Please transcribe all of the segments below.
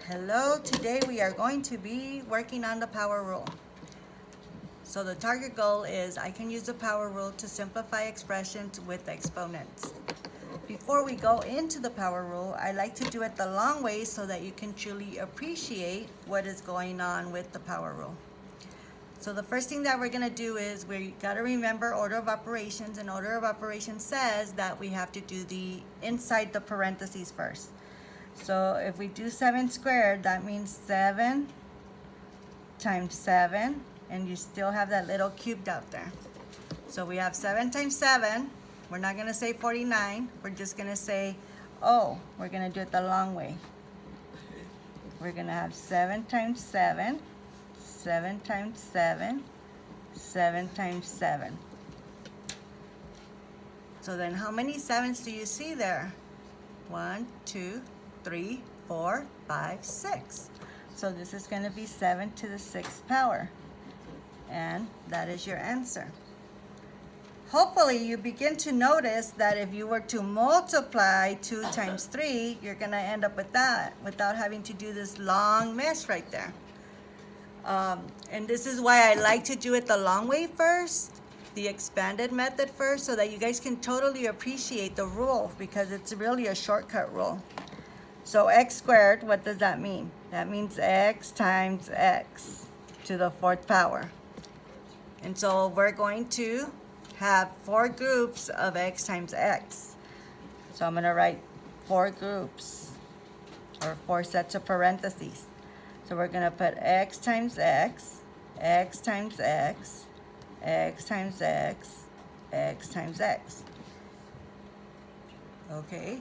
Hello, today we are going to be working on the power rule. So the target goal is I can use the power rule to simplify expressions with exponents. Before we go into the power rule, I like to do it the long way so that you can truly appreciate what is going on with the power rule. So the first thing that we're going to do is we got to remember order of operations, and order of operations says that we have to do the inside the parentheses first. So if we do 7 squared, that means 7 times 7, and you still have that little cubed out there. So we have 7 times 7. We're not going to say 49. We're just going to say, oh, we're going to do it the long way. We're going to have 7 times 7, 7 times 7, 7 times 7. So then how many 7s do you see there? 1, 2, 3, 4, 5, 6. So this is going to be 7 to the 6th power. And that is your answer. Hopefully you begin to notice that if you were to multiply 2 times 3, you're going to end up with that without having to do this long mess right there. And this is why I like to do it the long way first, the expanded method first, so that you guys can totally appreciate the rule, because it's really a shortcut rule. So x squared, what does that mean? That means x times x to the 4th power. And so we're going to have 4 groups of x times x. So I'm going to write 4 groups, or 4 sets of parentheses. So we're going to put x times x, x times x, x times x, x times x. Okay.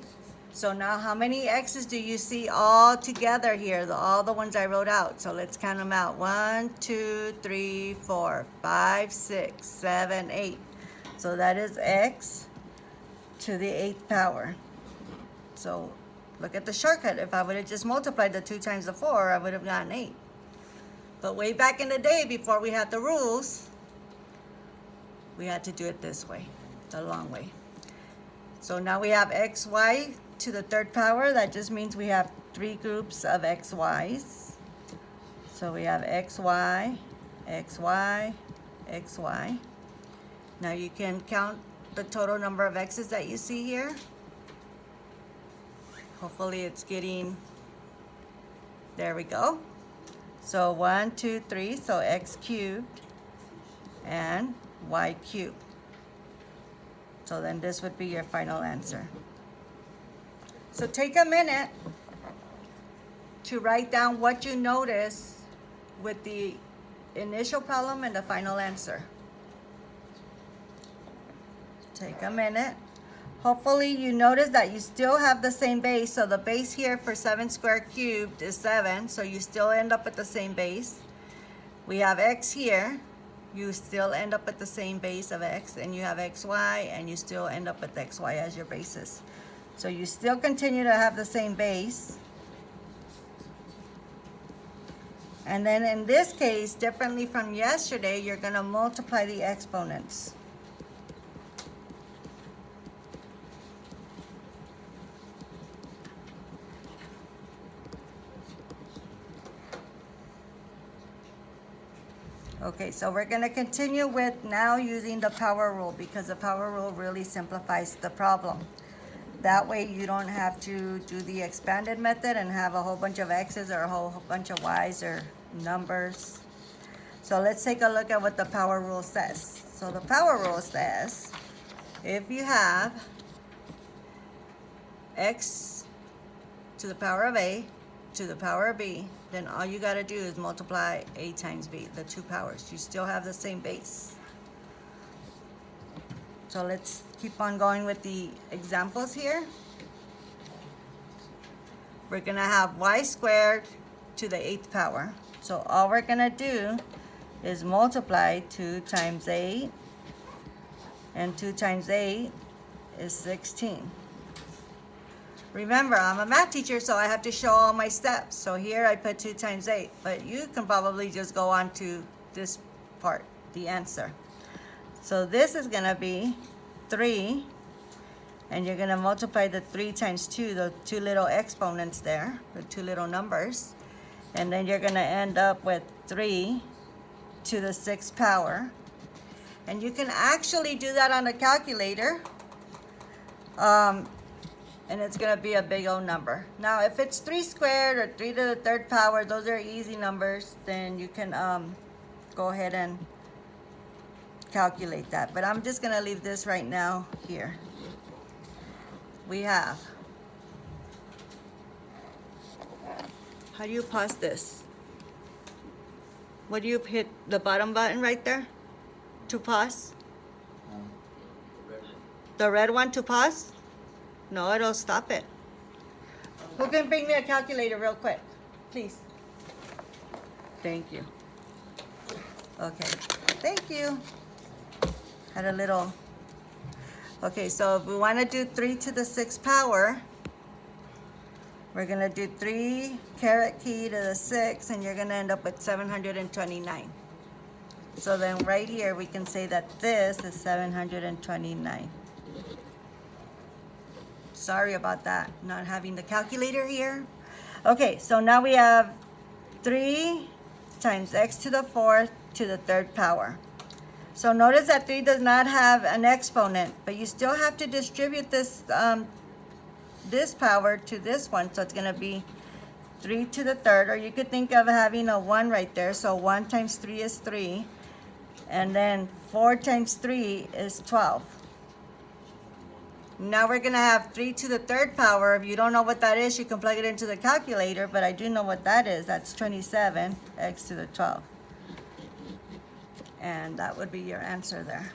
So now how many x's do you see all together here? All the ones I wrote out. So let's count them out. 1, 2, 3, 4, 5, 6, 7, 8. So that is x to the 8th power. So look at the shortcut. If I would have just multiplied the 2 times the 4, I would have gotten 8. But way back in the day, before we had the rules, we had to do it this way, the long way. So now we have xy to the 3rd power. That just means we have 3 groups of xy's. So we have xy, xy, xy. Now you can count the total number of x's that you see here. Hopefully it's getting, there we go. So 1, 2, 3, so x cubed and y cubed. So then this would be your final answer. So take a minute to write down what you notice with the initial problem and the final answer. Take a minute. Hopefully you notice that you still have the same base. So the base here for 7 squared cubed is 7. So you still end up with the same base. We have x here. You still end up with the same base of x. And you have xy, and you still end up with xy as your basis. So you still continue to have the same base. And then in this case, differently from yesterday, you're going to multiply the exponents. Okay, so we're going to continue with now using the power rule, because the power rule really simplifies the problem. That way you don't have to do the expanded method and have a whole bunch of x's or a whole bunch of y's or numbers. So let's take a look at what the power rule says. So the power rule says if you have x to the power of a to the power of b, then all you got to do is multiply a times b, the 2 powers. You still have the same base. So let's keep on going with the examples here. We're going to have y squared to the 8th power. So all we're going to do is multiply 2 times 8, and 2 times 8 is 16. Remember, I'm a math teacher, so I have to show all my steps. So here I put 2 times 8, but you can probably just go on to this part, the answer. So this is going to be 3 And you're gonna multiply the 3 times 2, the two little exponents there, the two little numbers. And then you're gonna end up with 3 to the 6th power. And you can actually do that on a calculator. And it's gonna be a big old number. Now, if it's 3 squared or 3 to the 3rd power, those are easy numbers, then you can go ahead and calculate that. But I'm just gonna leave this right now here. We have, how do you pause this? What do you hit the bottom button right there to pause? The red one to pause? No, it'll stop it. Who can bring me a calculator real quick, please? Thank you. Okay, thank you. Had a little. Okay, so if we want to do 3 to the 6th power, we're going to do 3 caret key to the 6, and you're going to end up with 729. So then right here, we can say that this is 729. Sorry about that, not having the calculator here. Okay, so now we have 3 times x to the 4th to the 3rd power. So notice that 3 does not have an exponent, but you still have to distribute this this power to this one. So it's going to be 3 to the 3rd, or you could think of having a 1 right there. So 1 times 3 is 3, and then 4 times 3 is 12. Now we're going to have 3 to the 3rd power. If you don't know what that is, you can plug it into the calculator, but I do know what that is. That's 27, x to the 12. And that would be your answer there.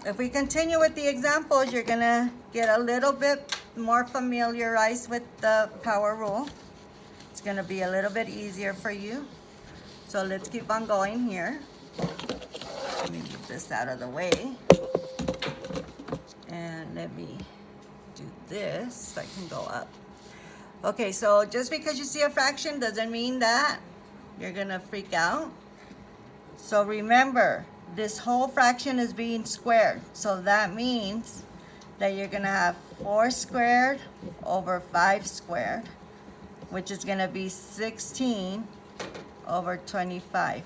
If we continue with the examples, you're gonna get a little bit more familiarized with the power rule. It's gonna be a little bit easier for you. So let's keep on going here. Let me move this out of the way. And let me do this so I can go up. Okay, so just because you see a fraction doesn't mean that you're gonna freak out. So remember, this whole fraction is being squared. So that means that you're going to have 4 squared over 5 squared, which is going to be 16 over 25.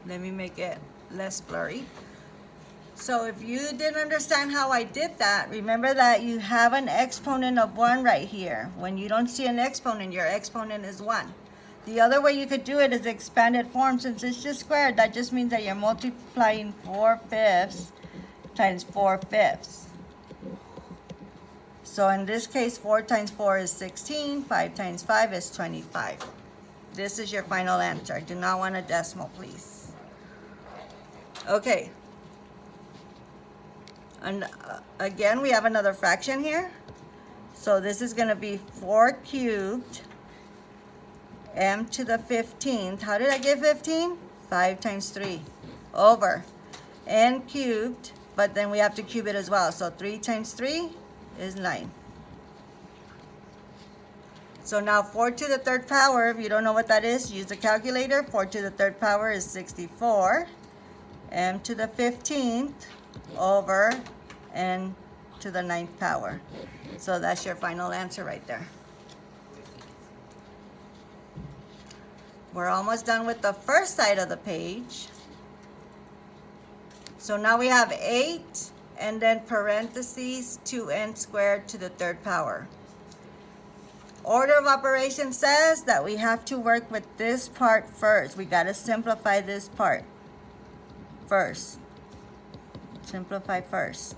Let me make it less blurry. So if you didn't understand how I did that, remember that you have an exponent of 1 right here. When you don't see an exponent, your exponent is 1. The other way you could do it is expanded form. Since it's just squared, that just means that you're multiplying 4/5 times 4/5. So in this case, 4 times 4 is 16, 5 times 5 is 25. This is your final answer. Do not want a decimal, please. Okay. And again, we have another fraction here. So this is going to be 4 cubed m to the 15th. How did I get 15? 5 times 3 over n cubed, but then we have to cube it as well. So 3 times 3 is 9. So now 4 to the 3rd power, if you don't know what that is, use the calculator. 4 to the 3rd power is 64. M to the 15th over n to the 9th power. So that's your final answer right there. We're almost done with the first side of the page. So now we have 8 and then parentheses 2n squared to the 3rd power. Order of operation says that we have to work with this part first. We got to simplify this part first. Simplify first.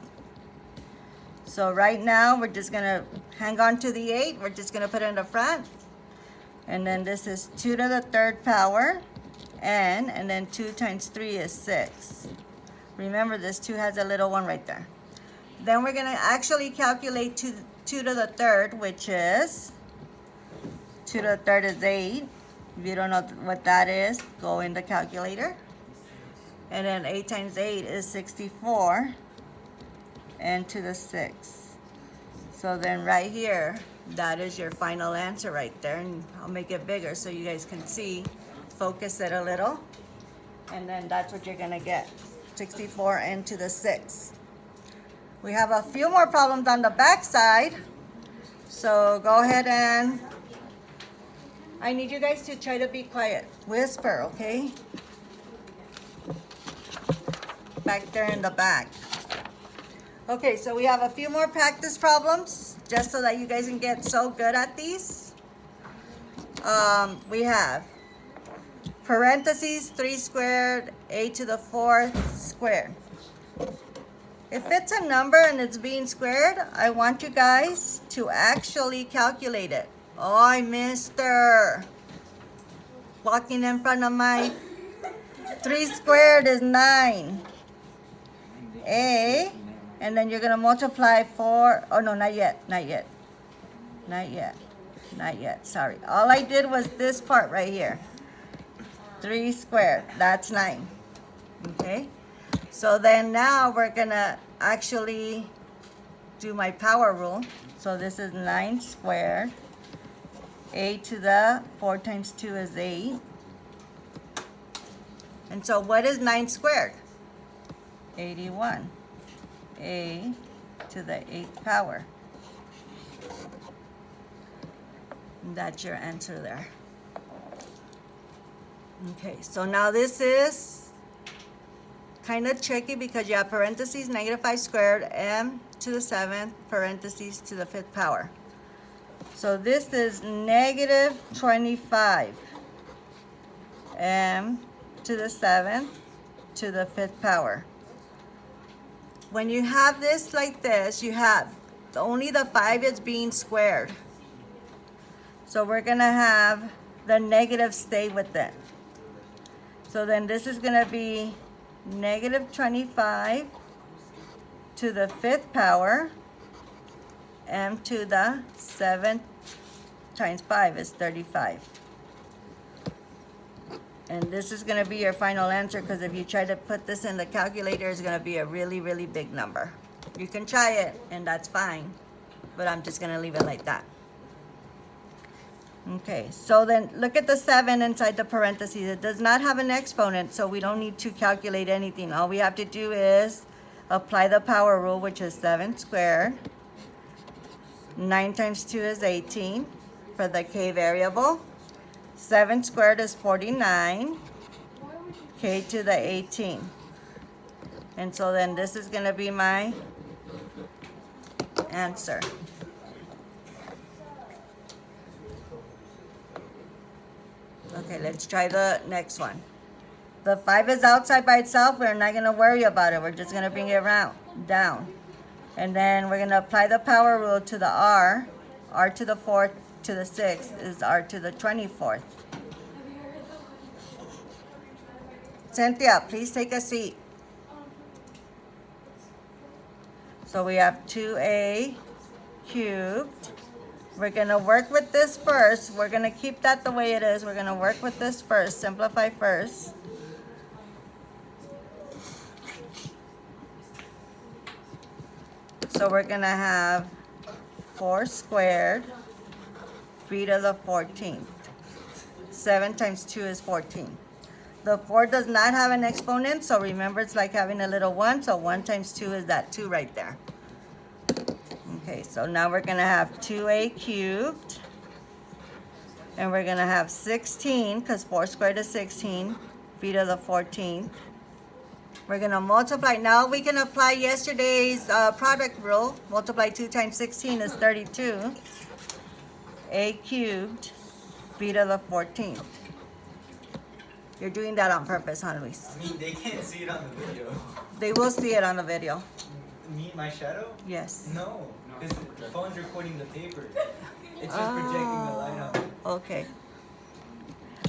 So right now we're just going to hang on to the 8. We're just going to put it in the front. And then this is 2 to the 3rd power, n, and then 2 times 3 is 6. Remember, this 2 has a little 1 right there. Then we're going to actually calculate 2 to the 3rd, which is 2 to the 3rd is 8. If you don't know what that is, go in the calculator. And then 8 times 8 is 64, and to the 6. So then right here, that is your final answer right there. And I'll make it bigger so you guys can see. Focus it a little. And then that's what you're going to get. 64 n to the 6th. We have a few more problems on the back side. So go ahead and I need you guys to try to be quiet. Whisper, okay? Back there in the back. Okay, so we have a few more practice problems just so that you guys can get so good at these. We have parentheses 3 squared, a to the 4th squared. If it's a number and it's being squared, I want you guys to actually calculate it. Oh, mister. Walking in front of my 3 squared is 9. A, and then you're going to multiply 4. Oh, no, not yet. Sorry. All I did was this part right here. 3 squared. That's 9. Okay? So then now we're going to actually do my power rule. So this is 9 squared. A to the 4 times 2 is 8. And so what is 9 squared? 81. A to the 8th power. And that's your answer there. Okay, so now this is kind of tricky because you have parentheses, negative 5 squared, m to the 7th, parentheses to the 5th power. So this is negative 25 m to the 7th to the 5th power. When you have this like this, you have only the 5 is being squared. So we're going to have the negative stay with it. So then this is going to be negative 25 to the 5th power, m to the 7th times 5 is 35. And this is going to be your final answer because if you try to put this in the calculator, it's going to be a really, really big number. You can try it, and that's fine, but I'm just going to leave it like that. Okay, so then look at the 7 inside the parentheses. It does not have an exponent, so we don't need to calculate anything. All we have to do is apply the power rule, which is 7 squared. 9 times 2 is 18 for the k variable. 7 squared is 49. K to the 18. And so then this is going to be my answer. Okay, let's try the next one. The 5 is outside by itself. We're not going to worry about it. We're just going to bring it down. And then we're going to apply the power rule to the r. R to the 4th to the 6th is r to the 24th. Cynthia, please take a seat. So we have 2a cubed. We're going to work with this first. We're going to keep that the way it is. We're going to work with this first. Simplify first. So we're going to have 4 squared, 3 to the 14th. 7 times 2 is 14. The 4 does not have an exponent, so remember it's like having a little 1. So 1 times 2 is that 2 right there. Okay, so now we're going to have 2a cubed. And we're going to have 16, because 4 squared is 16, b to the 14th. We're going to multiply. Now we can apply yesterday's product rule. Multiply 2 times 16 is 32. A cubed, b to the 14th. You're doing that on purpose, huh, Luis? I mean, they can't see it on the video. They will see it on the video. Me, my shadow? Yes. No, because the phone's recording the paper. It's just projecting the light on it. Okay.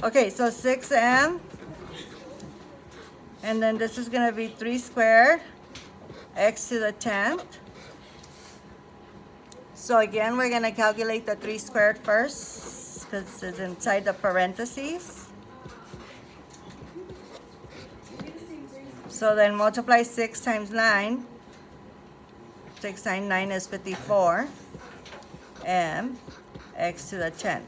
Okay, so 6m. And then this is going to be 3 squared, x to the 10th. So again, we're going to calculate the 3 squared first, because it's inside the parentheses. So then multiply 6 times 9. 6 times 9 is 54. M, x to the 10th.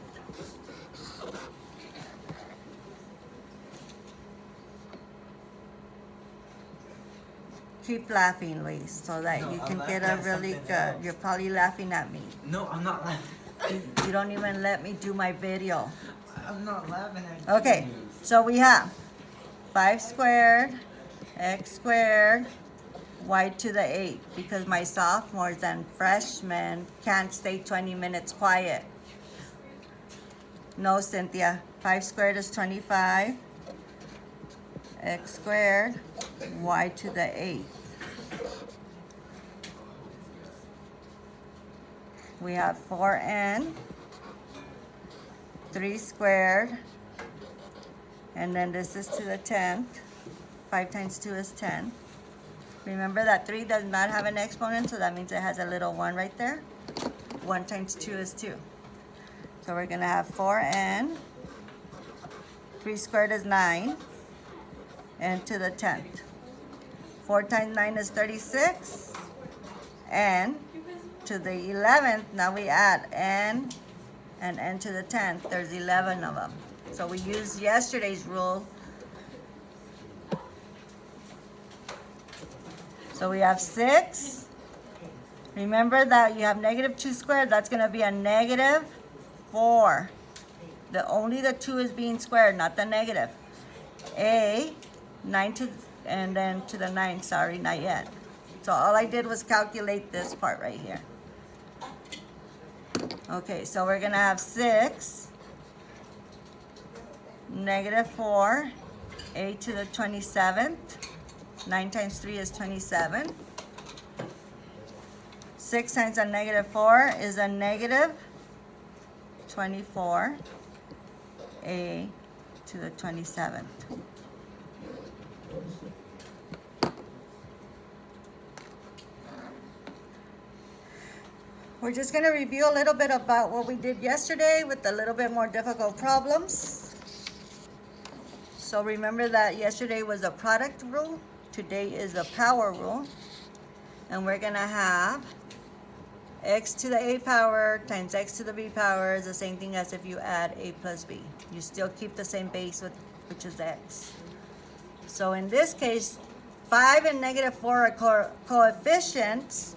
keep laughing, Luis, so that No, you I'm can laughing get a at really something good. else. You're probably laughing at me. No, I'm not laughing. You don't even let me do my video. I'm not laughing at Okay, you. so we have 5 squared, x squared, y to the 8, because my sophomores and freshmen can't stay 20 minutes quiet. No, Cynthia. 5 squared is 25. X squared, y to the 8. We have 4n, 3 squared, and then this is to the 10th. 5 times 2 is 10. Remember that 3 does not have an exponent, so that means it has a little 1 right there. 1 times 2 is 2. So we're going to have 4n. 3 squared is 9. And to the 10th. 4 times 9 is 36. And to the 11th, now we add n and n to the 10th. There's 11 of them. So we used yesterday's rule. So we have 6. Remember that you have negative 2 squared. That's going to be a negative 4. Only the 2 is being squared, not the negative. A, 9 to, and then to the 9, sorry, not yet. So all I did was calculate this part right here. Okay, so we're going to have 6, negative 4, a to the 27th. 9 times 3 is 27. 6 times a negative 4 is a negative 24, a to the 27th. We're just going to review a little bit about what we did yesterday with a little bit more difficult problems. So remember that yesterday was a product rule. Today is a power rule. And we're going to have x to the a power times x to the b power is the same thing as if you add a plus b. You still keep the same base, which is x. So in this case, 5 and negative 4 are coefficients.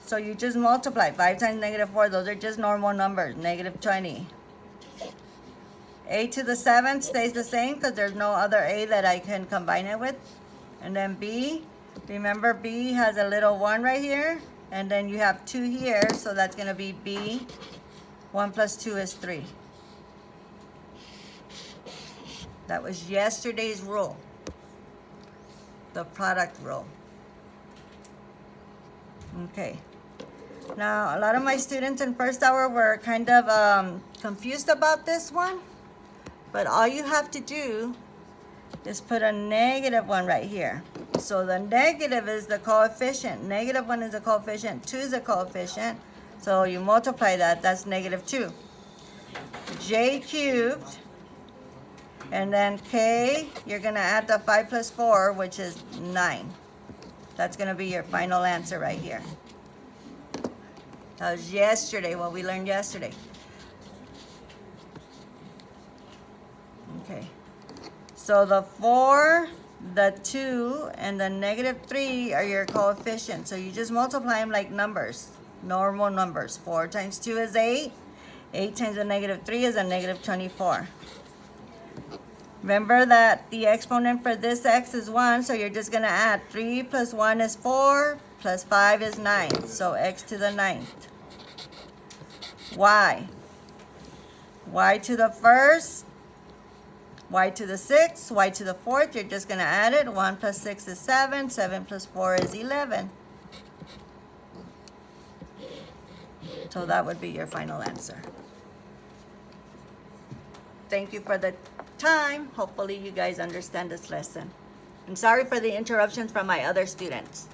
So you just multiply. 5 times negative 4, those are just normal numbers, negative 20. A to the 7th stays the same because there's no other a that I can combine it with. And then b, remember b has a little 1 right here. And then you have 2 here, so that's going to be b. 1 plus 2 is 3. That was yesterday's rule, the product rule. Okay. Now, a lot of my students in first hour were kind of confused about this one. But all you have to do is put a negative 1 right here. So the negative is the coefficient. Negative 1 is a coefficient. 2 is a coefficient. So you multiply that. That's negative 2. J cubed. And then k, you're going to add the 5 plus 4, which is 9. That's going to be your final answer right here. That was yesterday, what we learned yesterday. Okay. So the 4, the 2, and the negative 3 are your coefficients. So you just multiply them like numbers, normal numbers. 4 times 2 is 8. 8 times a negative 3 is a negative 24. Remember that the exponent for this x is 1, so you're just going to add 3 plus 1 is 4, plus 5 is 9. So x to the 9th. Y. Y to the 1st. Y to the 6th, y to the 4th, you're just going to add it. 1 plus 6 is 7, 7 plus 4 is 11. So that would be your final answer. Thank you for the time. Hopefully you guys understand this lesson. And sorry for the interruptions from my other students.